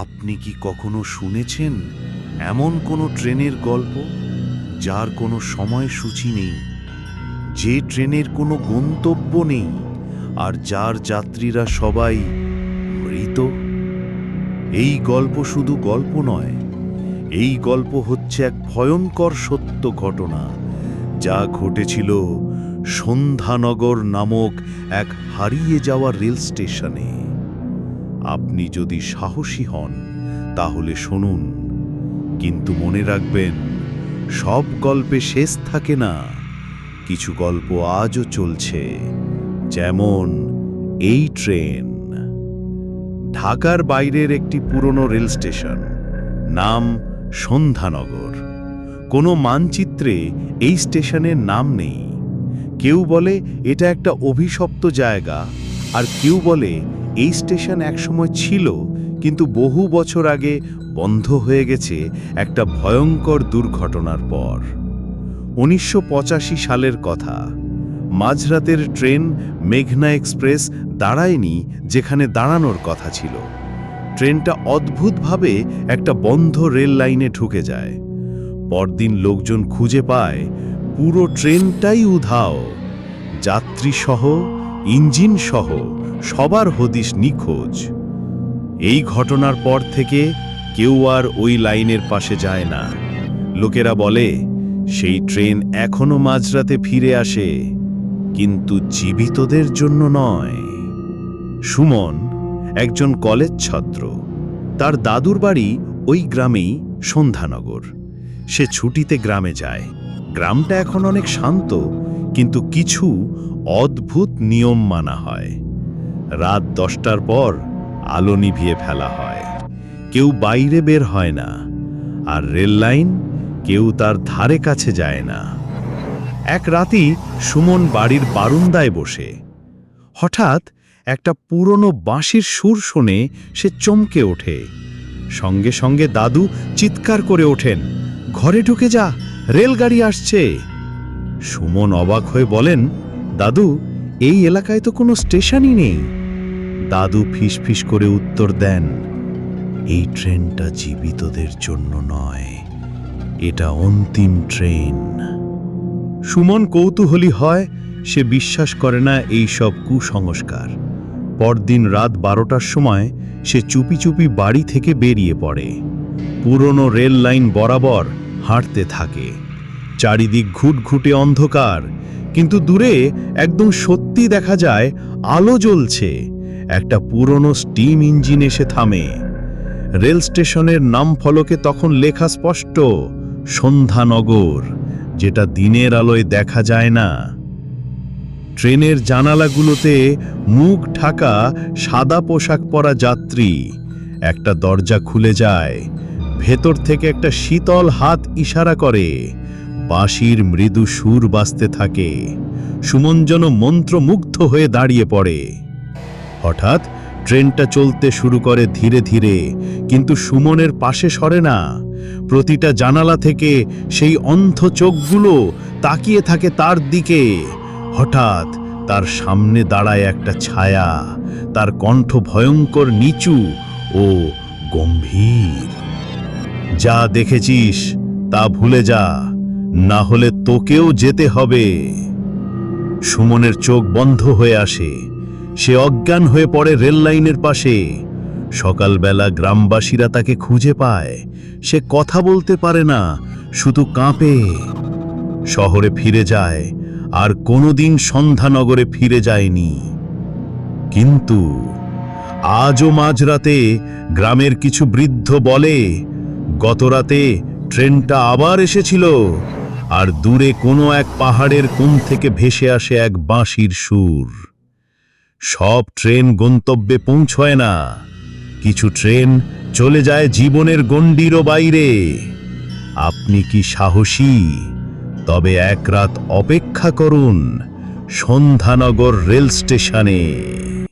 আপনি কি কখনো শুনেছেন এমন কোনো ট্রেনের গল্প যার কোনো সময়সূচি নেই, যে ট্রেনের কোনো গন্তব্য নেই আর যার যাত্রীরা সবাই মৃত? এই গল্প শুধু গল্প নয়, এই গল্প হচ্ছে এক ভয়ঙ্কর সত্য ঘটনা যা ঘটেছিল সন্ধ্যানগর নামক এক হারিয়ে যাওয়া রেল স্টেশনে। আপনি যদি সাহসী হন তাহলে শুনুন, কিন্তু মনে রাখবেন, সব গল্পে শেষ থাকে না। কিছু গল্প আজও চলছে, যেমন এই ট্রেন। ঢাকার বাইরের একটি পুরনো রেল স্টেশন, নাম সন্ধ্যানগর। কোনো মানচিত্রে এই স্টেশনের নাম নেই। কেউ বলে এটা একটা অভিশপ্ত জায়গা, আর কেউ বলে এই স্টেশন একসময় ছিল কিন্তু বহু বছর আগে বন্ধ হয়ে গেছে একটা ভয়ঙ্কর দুর্ঘটনার পর। 1985 সালের কথা। মাঝরাতের ট্রেন মেঘনা এক্সপ্রেস দাঁড়ায়নি যেখানে দাঁড়ানোর কথা ছিল। ট্রেনটা অদ্ভুতভাবে একটা বন্ধ রেল লাইনে ঢুকে যায়। পরদিন লোকজন খুঁজে পায় পুরো ট্রেনটাই উধাও, যাত্রীসহ, ইঞ্জিনসহ সবার হদিশ নিখোঁজ। এই ঘটনার পর থেকে কেউ আর ওই লাইনের পাশে যায় না। লোকেরা বলে সেই ট্রেন এখনো মাঝরাতে ফিরে আসে, কিন্তু জীবিতদের জন্য নয়। সুমন একজন কলেজ ছাত্র। তার দাদুর বাড়ি ওই গ্রামেই, সন্ধ্যানগর। সে ছুটিতে গ্রামে যায়। গ্রামটা এখন অনেক শান্ত, কিন্তু কিছু অদ্ভুত নিয়ম মানা হয়। রাত 10টার পর আলো নিভিয়ে ফেলা হয়, কেউ বাইরে বের হয় না, আর রেল লাইন কেউ তার ধারে কাছে যায় না। এক রাতি সুমন বাড়ির বারান্দায় বসে হঠাৎ একটা পুরনো বাঁশির সুর শুনে সে চমকে ওঠে। সঙ্গে সঙ্গে দাদু চিৎকার করে ওঠেন, ঘরে ঢুকে যা, রেলগাড়ি আসছে। সুমন অবাক হয়ে বলেন, দাদু, এই এলাকায় তো কোনো স্টেশনই নেই। দাদু ফিসফিস করে উত্তর দেন, এই ট্রেনটা জীবিতদের জন্য নয়, এটা অন্তিম ট্রেন। সুমন কৌতূহলী হয়, সে বিশ্বাস করে না এই সব কুসংস্কার। পরদিন রাত 12টার সময় সে চুপি চুপি বাড়ি থেকে বেরিয়ে পড়ে। পুরনো রেল লাইন বরাবর হাঁটতে থাকে। চারিদিক ঘুটঘুটে অন্ধকার, কিন্তু দূরে একদম সত্যি দেখা যায় আলো জ্বলছে। একটা পুরনো স্টিম ইঞ্জিন এসে থামে। রেল স্টেশনের নাম ফলকে তখন লেখা স্পষ্ট, সন্ধ্যানগর, যেটা দিনের আলোয় দেখা যায় না। ট্রেনের জানালাগুলোতে মুখ ঢাকা সাদা পোশাক পরা যাত্রী। একটা দরজা খুলে যায়, ভেতর থেকে একটা শীতল হাত ইশারা করে, বাঁশির মৃদু সুর বাজতে থাকে। সুমন যেন মন্ত্রমুগ্ধ হয়ে দাঁড়িয়ে পড়ে। হঠাৎ ট্রেনটা চলতে শুরু করে ধীরে ধীরে, কিন্তু সুমনের পাশে সরে না। প্রতিটা জানালা থেকে সেই অন্ধ চোখগুলো তাকিয়ে থাকে তার দিকে। হঠাৎ তার সামনে দাঁড়ায় একটা ছায়া, তার কণ্ঠ ভয়ঙ্কর নিচু ও গম্ভীর। যা দেখেছিস তা ভুলে যা, না হলে তোকেও যেতে হবে। সুমনের চোখ বন্ধ হয়ে আসে। সে অজ্ঞান হয়ে পড়ে রেল লাইনের পাশে। সকালবেলা গ্রামবাসীরা তাকে খুঁজে পায়। সে কথা বলতে পারে না, শুধু কাঁপে। শহরে ফিরে যায়, আর কোনোদিন সন্ধ্যানগরে ফিরে যায়নি। কিন্তু আজও মাঝরাতে গ্রামের কিছু বৃদ্ধ বলে, গতরাতে ট্রেনটা আবার এসেছিল, আর দূরে কোনো এক পাহাড়ের কোণ থেকে ভেসে আসে এক বাঁশির সুর। সব ট্রেন গন্তব্যে পৌঁছয় না, কিছু ট্রেন চলে যায় জীবনের গণ্ডিরও বাইরে। আপনি কি সাহসী? তবে এক রাত অপেক্ষা করুন সন্ধ্যানগর রেল স্টেশনে।